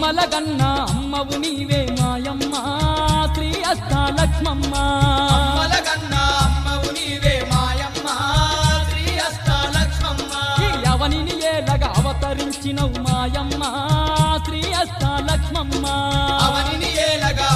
అమ్మల గన్నా అమ్మవు నీవే మాయమ్మ శ్రీ అష్టాలక్ష్మమ్మ అమ్మల గన్నా అమ్మవు నీవే మాయమ్మ శ్రీ అష్టాలక్ష్మమ్మ ఈ అవనిని ఏలగా అవతరించినవు మాయమ్మ శ్రీ అష్టాలక్ష్మమ్మ అవనిని ఏలగా